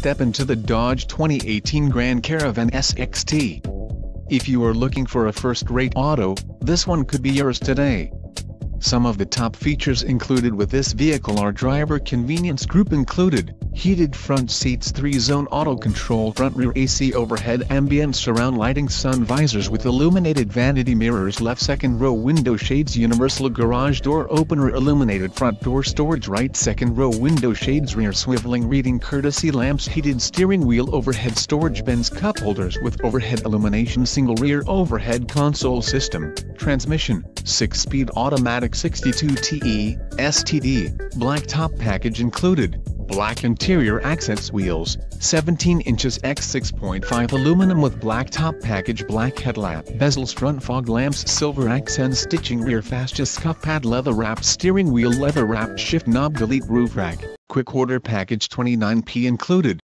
step into the Dodge 2018 Grand Caravan SXT. If you are looking for a first-rate auto, this one could be yours today. Some of the top features included with this vehicle are driver convenience group included, heated front seats, 3-zone auto control, front rear AC, overhead ambient surround lighting, sun visors with illuminated vanity mirrors, left second row window shades, universal garage door opener, illuminated front door storage, right second row window shades, rear swiveling reading courtesy lamps, heated steering wheel, overhead storage bins, cup holders with overhead illumination, single rear overhead console system, transmission, 6-speed automatic 62TE, STD, black top package included, black interior accents, wheels, 17 inches x 6.5 aluminum with black top package, black headlamp, bezels, front fog lamps, silver accent stitching, rear fascia scuff pad, leather wrapped steering wheel, leather wrapped shift knob, delete roof rack, quick order package, 29p included.